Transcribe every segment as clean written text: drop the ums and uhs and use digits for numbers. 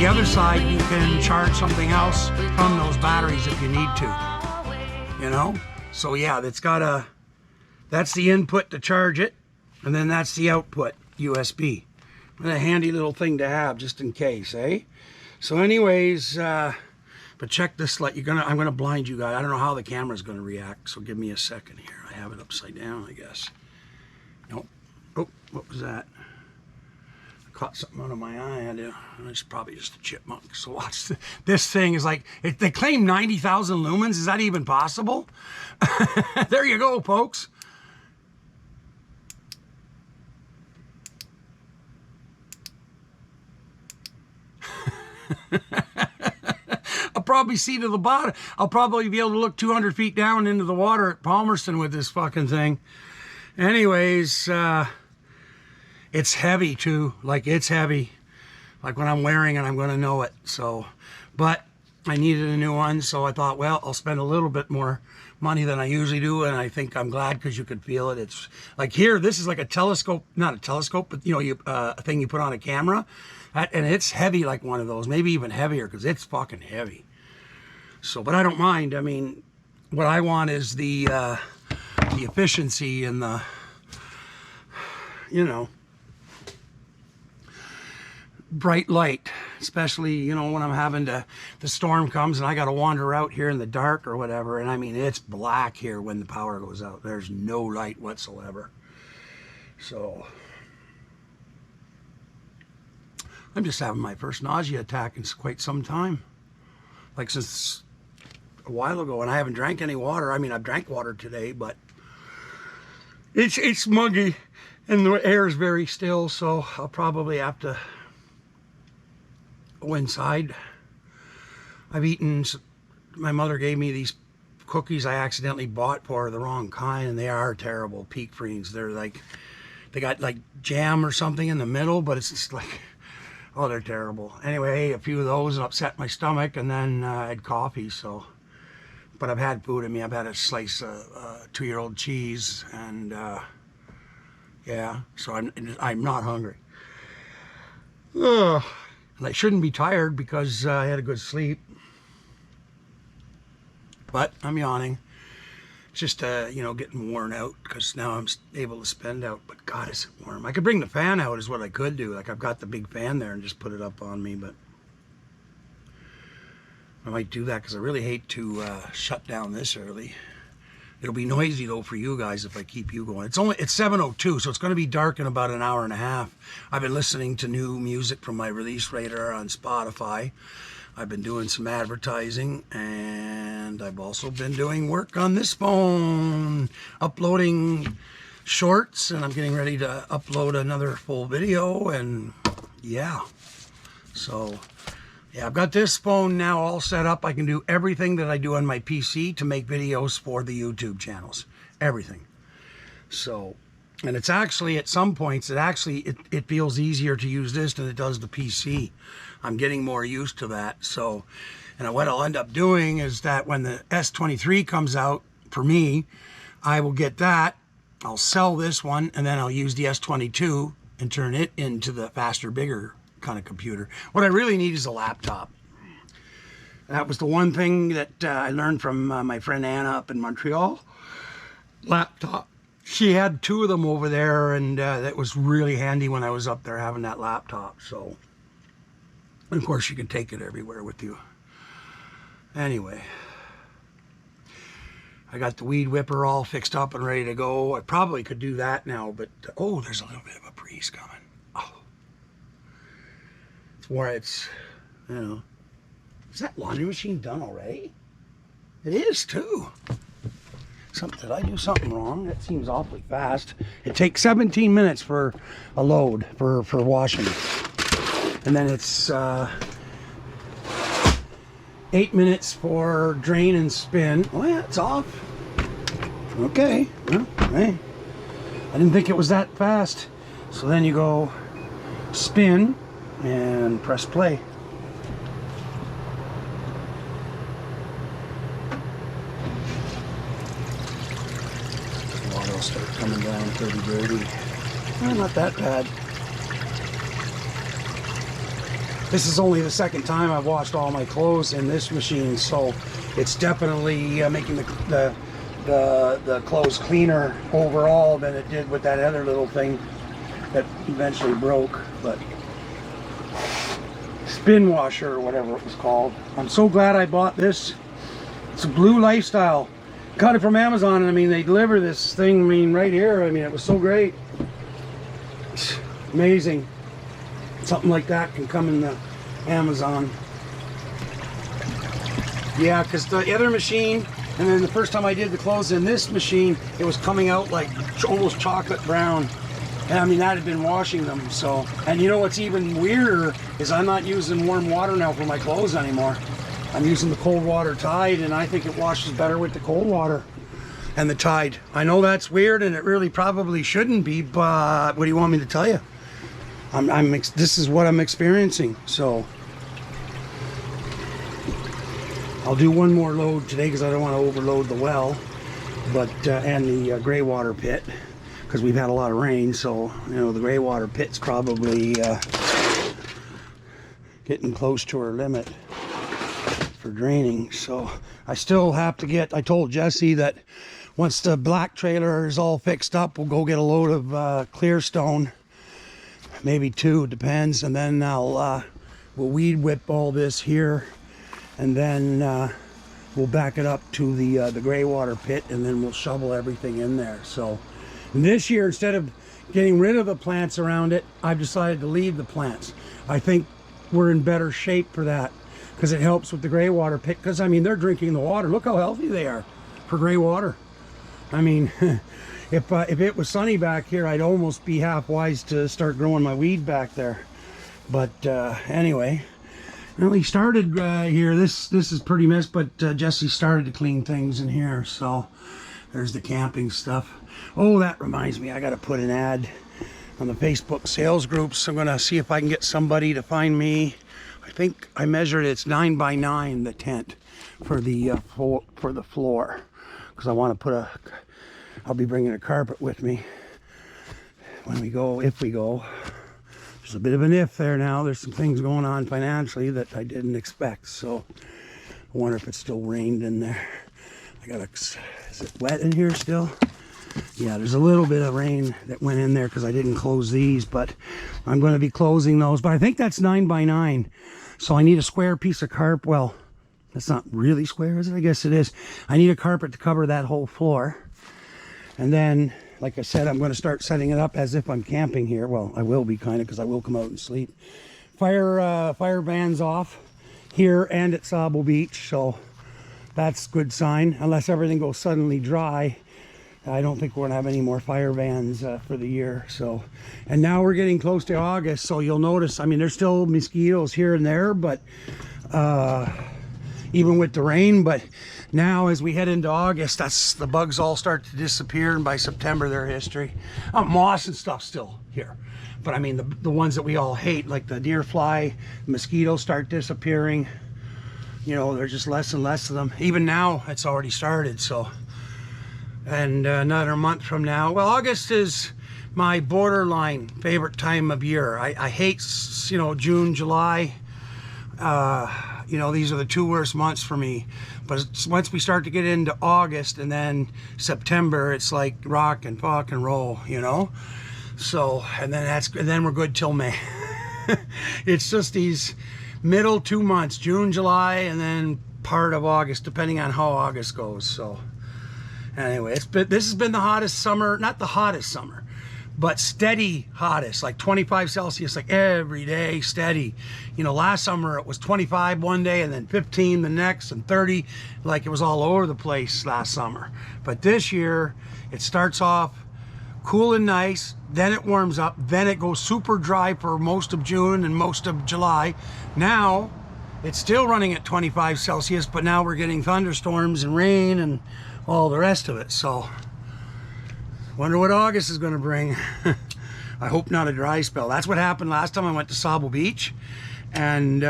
the other side, you can charge something else from those batteries if you need to, you know? So yeah, that's the input to charge it, and then that's the output, USB. What a handy little thing to have just in case, eh? So anyways, but check this light. I'm gonna blind you guys. I don't know how the camera's gonna react, so give me a second here. I have it upside down, I guess. Nope. Oh, what was that? I caught something out of my eye. It's probably just a chipmunk. So watch this thing is like, they claim 90,000 lumens. Is that even possible? There you go, folks. I'll probably see to the bottom. I'll probably be able to look 200 feet down into the water at Palmerston with this fucking thing. Anyways, it's heavy too. Like, it's heavy. Like, when I'm wearing it, I'm going to know it. So, but I needed a new one, so I thought, well, I'll spend a little bit more money than I usually do, and I think I'm glad because you could feel it. It's like here, this is like a telescope, not a telescope, but you know, a thing you put on a camera, and it's heavy like one of those, maybe even heavier because it's fucking heavy. So, but I don't mind. I mean, what I want is the efficiency and the, you know, bright light, especially, you know, when I'm having the storm comes and I got to wander out here in the dark or whatever. And I mean, it's black here when the power goes out. There's no light whatsoever. So I'm just having my first nausea attack in quite some time, like since a while ago, and I haven't drank any water. I mean, I've drank water today, but it's muggy and the air is very still, so I'll probably have to go inside. I've eaten, my mother gave me these cookies I accidentally bought for her, the wrong kind, and they are terrible, Peak Freens. They're like, they got like jam or something in the middle, but it's just like, oh, they're terrible. Anyway, I ate a few of those and upset my stomach, and then I had coffee, so. But I've had food in me. I've had a slice of 2-year-old cheese, and yeah, so I'm not hungry. Ugh. And I shouldn't be tired because I had a good sleep. But I'm yawning. It's just, you know, getting worn out because now I'm able to spend out. But God, is it warm. I could bring the fan out is what I could do. Like, I've got the big fan there and just put it up on me, but I might do that because I really hate to shut down this early. It'll be noisy though for you guys if I keep you going. It's 7:02, so it's going to be dark in about an hour and a half. I've been listening to new music from my release radar on Spotify. I've been doing some advertising, and I've also been doing work on this phone, uploading shorts, and I'm getting ready to upload another full video, and yeah. So yeah, I've got this phone now all set up. I can do everything that I do on my PC to make videos for the YouTube channels. Everything. So, and it's actually, at some points, it feels easier to use this than it does the PC. I'm getting more used to that. So, and what I'll end up doing is that when the S23 comes out, for me, I will get that. I'll sell this one, and then I'll use the S22 and turn it into the faster, bigger kind of computer. What I really need is a laptop. That was the one thing that I learned from my friend Anna up in Montreal. Laptop. She had 2 of them over there, and that was really handy when I was up there having that laptop. So, and of course, you can take it everywhere with you. Anyway, I got the weed whipper all fixed up and ready to go. I probably could do that now, but oh, there's a little bit of a breeze coming. Where it's, you know, is that laundry machine done already? It is too. Did I do something wrong? That seems awfully fast. It takes 17 minutes for a load for washing, and then it's 8 minutes for drain and spin. Oh yeah, it's off. Okay. Well, hey, I didn't think it was that fast. So then you go spin and press play. The water will start coming down pretty dirty. Not that bad. This is only the second time I've washed all my clothes in this machine, so it's definitely making the clothes cleaner overall than it did with that other little thing that eventually broke. But spin washer or whatever it was called. I'm so glad I bought this. It's a Blue Lifestyle. Got it from Amazon, and I mean, they deliver this thing, I mean, right here. I mean, it was so great. It's amazing. Something like that can come in the Amazon. Yeah, because the other machine, and then the first time I did the clothes in this machine, it was coming out like almost chocolate brown. And I mean, that had been washing them, so. And you know what's even weirder is I'm not using warm water now for my clothes anymore. I'm using the cold water Tide, and I think it washes better with the cold water and the Tide. I know that's weird, and it really probably shouldn't be, but what do you want me to tell you? This is what I'm experiencing, so. I'll do one more load today because I don't want to overload the well, but and the gray water pit, because we've had a lot of rain, so you know the gray water pit's probably getting close to her limit for draining. So I still have to get, I told Jesse that once the black trailer is all fixed up, we'll go get a load of clear stone, maybe 2, depends, and then we'll weed whip all this here, and then we'll back it up to the gray water pit, and then we'll shovel everything in there. So this year, instead of getting rid of the plants around it, I've decided to leave the plants. I think we're in better shape for that, because it helps with the gray water pit, because I mean, they're drinking the water. Look how healthy they are for gray water. I mean, if it was sunny back here, I'd almost be half wise to start growing my weed back there. But anyway, well, he started here. This is pretty messed, but Jesse started to clean things in here. So there's the camping stuff. Oh, that reminds me, I got to put an ad on the Facebook sales groups. I'm gonna see if I can get somebody to find me. I think I measured it's 9 by 9, the tent for the floor, because I want to put I'll be bringing a carpet with me when we go, if we go. There's a bit of an if there now. There's some things going on financially that I didn't expect, so I wonder if it still rained in there. Is it wet in here still? Yeah, there's a little bit of rain that went in there because I didn't close these, but I'm going to be closing those. But I think that's 9 by 9, so I need a square piece of carpet. Well, that's not really square, is it? I guess it is. I need a carpet to cover that whole floor. And then, like I said, I'm going to start setting it up as if I'm camping here. Well, I will be kind of, because I will come out and sleep. Fire vans off here and at Sabo Beach, so that's a good sign. Unless everything goes suddenly dry, I don't think we're going to have any more fire vans for the year. So, and now we're getting close to August, so you'll notice, I mean, there's still mosquitoes here and there, but even with the rain, but now as we head into August, the bugs all start to disappear, and by September they're history. Moss and stuff still here, but I mean the ones that we all hate, like the deer fly, mosquitoes start disappearing. You know, there's just less and less of them. Even now it's already started. So, and another month from now, well, August is my borderline favorite time of year. I hate, you know, June, July. You know, these are the 2 worst months for me. But once we start to get into August and then September, it's like rock and fuck and roll, you know. So, and then we're good till May. It's just these middle 2 months, June, July, and then part of August, depending on how August goes. So, anyway, this has been the hottest summer, not the hottest summer, but steady hottest, like 25 Celsius, like every day, steady. You know, last summer it was 25 one day and then 15 the next and 30, like it was all over the place last summer. But this year, it starts off cool and nice, then it warms up, then it goes super dry for most of June and most of July. Now, it's still running at 25 Celsius, but now we're getting thunderstorms and rain and all the rest of it, so wonder what August is going to bring. I hope not a dry spell. That's what happened last time I went to Sabo Beach, and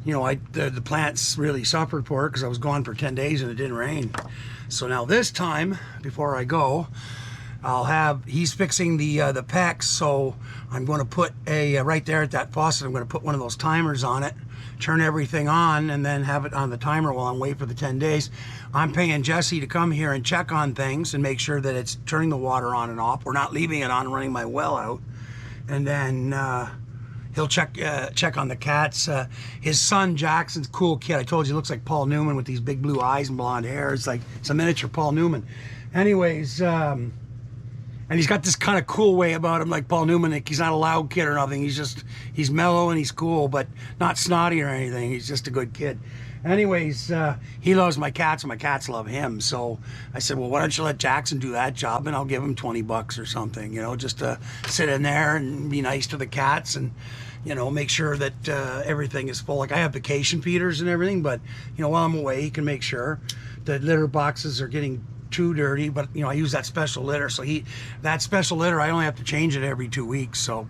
you know, the plants really suffered for it because I was gone for 10 days and it didn't rain. So now this time, before I go, he's fixing the PEX, so I'm going to put a, right there at that faucet, I'm going to put one of those timers on it, turn everything on, and then have it on the timer while I'm waiting for the 10 days. I'm paying Jesse to come here and check on things and make sure that it's turning the water on and off. We're not leaving it on, running my well out. And then he'll check on the cats. His son Jackson's a cool kid. I told you he looks like Paul Newman with these big blue eyes and blonde hair. It's a miniature Paul Newman. Anyways, and he's got this kind of cool way about him, like Paul Newman. Like, he's not a loud kid or nothing. He's mellow and he's cool, but not snotty or anything. He's just a good kid. Anyways, he loves my cats and my cats love him. So I said, well, why don't you let Jackson do that job and I'll give him 20 bucks or something, you know, just to sit in there and be nice to the cats and, you know, make sure that everything is full. Like, I have vacation feeders and everything, but, you know, while I'm away, he can make sure the litter boxes are getting too dirty. But, you know, I use that special litter. So that special litter, I only have to change it every 2 weeks. So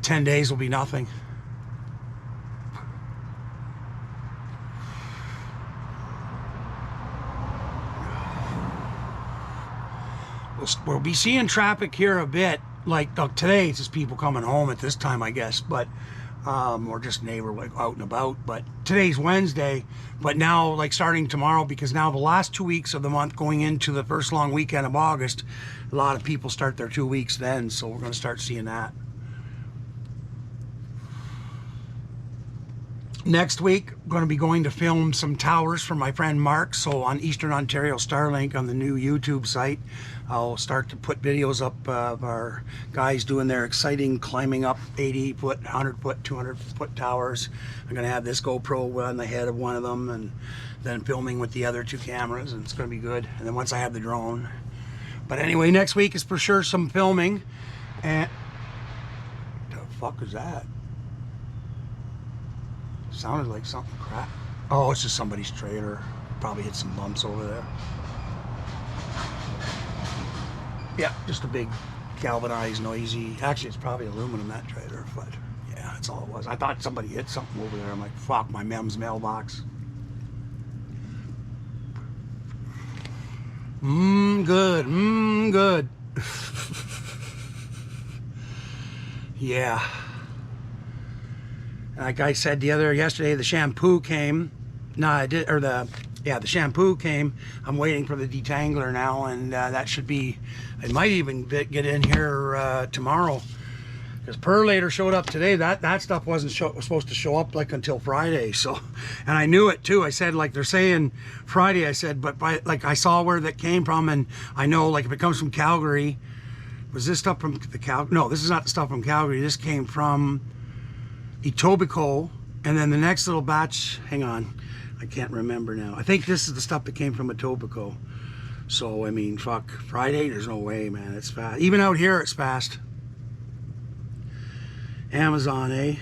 10 days will be nothing. We'll be seeing traffic here a bit. Like today, it's just people coming home at this time, I guess. But or just neighbor like out and about. But today's Wednesday. But now, like starting tomorrow, because now the last 2 weeks of the month going into the first long weekend of August, a lot of people start their 2 weeks then. So we're going to start seeing that. Next week, I'm going to be going to film some towers for my friend Mark. So on Eastern Ontario Starlink on the new YouTube site, I'll start to put videos up of our guys doing their exciting climbing up 80-foot, 100-foot, 200-foot towers. I'm going to have this GoPro on the head of one of them and then filming with the other 2 cameras, and it's going to be good. And then once I have the drone. But anyway, next week is for sure some filming. And what the fuck is that? Sounded like something crap. Oh, it's just somebody's trailer. Probably hit some bumps over there. Yeah, just a big galvanized, noisy. Actually, it's probably aluminum, that trailer, but yeah, that's all it was. I thought somebody hit something over there. I'm like, fuck, my mem's mailbox. Good. Good. Yeah. Like I said yesterday, the shampoo came. The shampoo came. I'm waiting for the detangler now, and that should be, it might even get in here tomorrow. Because Perlator showed up today. That stuff wasn't supposed to show up like until Friday. So, and I knew it too. I said, like they're saying Friday, I said, but like I saw where that came from, and I know like if it comes from Calgary, was this stuff from the Calgary? No, this is not the stuff from Calgary. This came from Etobicoke, and then the next little batch, hang on, I can't remember now. I think this is the stuff that came from Etobicoke. So, I mean, fuck, Friday, there's no way, man, it's fast. Even out here, it's fast. Amazon, eh?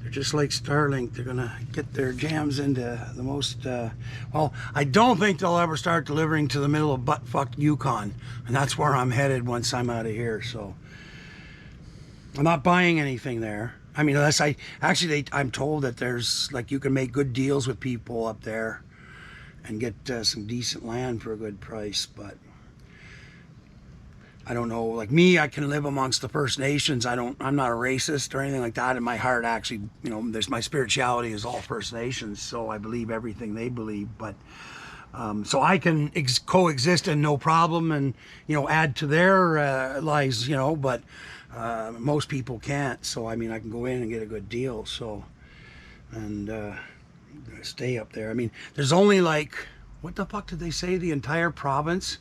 They're just like Starlink. They're gonna get their jams into the most, well, I don't think they'll ever start delivering to the middle of butt-fuck Yukon, and that's where I'm headed once I'm out of here, so. I'm not buying anything there. I mean, unless I'm told that there's, like, you can make good deals with people up there and get some decent land for a good price, but I don't know. Like me, I can live amongst the First Nations. I'm not a racist or anything like that. In my heart, actually, you know, my spirituality is all First Nations, so I believe everything they believe, but so I can coexist and no problem and, you know, add to their lives, you know, but most people can't. So I mean, I can go in and get a good deal, so, and stay up there. I mean, there's only like, what the fuck did they say, the entire province,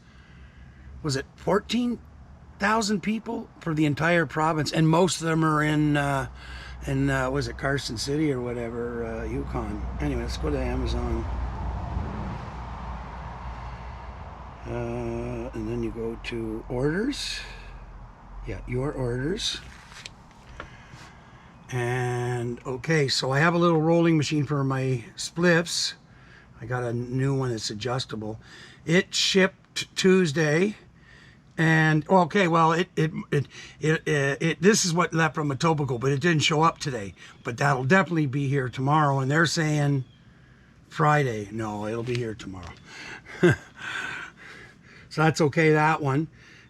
was it 14,000 people for the entire province, and most of them are in was it Carson City or whatever, Yukon. Anyway, let's go to Amazon. And then you go to orders. Yeah, your orders. And okay, so I have a little rolling machine for my spliffs. I got a new one that's adjustable. It shipped Tuesday, and okay, well, this is what left from Etobicoke, but it didn't show up today. But that'll definitely be here tomorrow, and they're saying Friday. No, it'll be here tomorrow. So that's okay, that one.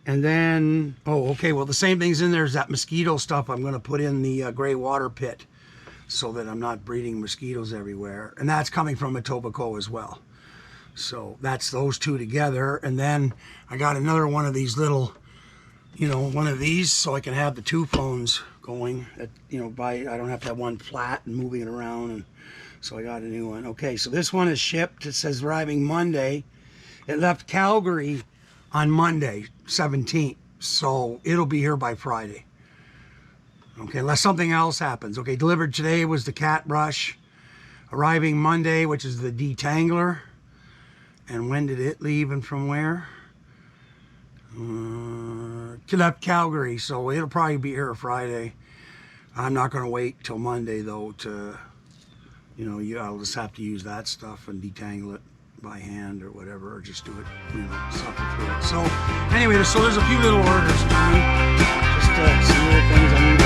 And then, oh, okay, well, the same thing's in there as that mosquito stuff. I'm going to put in the gray water pit so that I'm not breeding mosquitoes everywhere. And that's coming from Etobicoke as well. So that's those two together. And then I got another one of these little, you know, one of these so I can have the two phones going. At, you know, I don't have to have one flat and moving it around. And so I got a new one. Okay, so this one is shipped. It says arriving Monday. It left Calgary on Monday, 17th. So it'll be here by Friday. Okay, unless something else happens. Okay, delivered today was the cat brush. Arriving Monday, which is the detangler. And when did it leave and from where? Left Calgary, so it'll probably be here Friday. I'm not going to wait till Monday, though, to, you know, I'll just have to use that stuff and detangle it by hand or whatever, or just do it, you know, suffer through it. So, anyway, so there's a few little orders coming, just some little things I need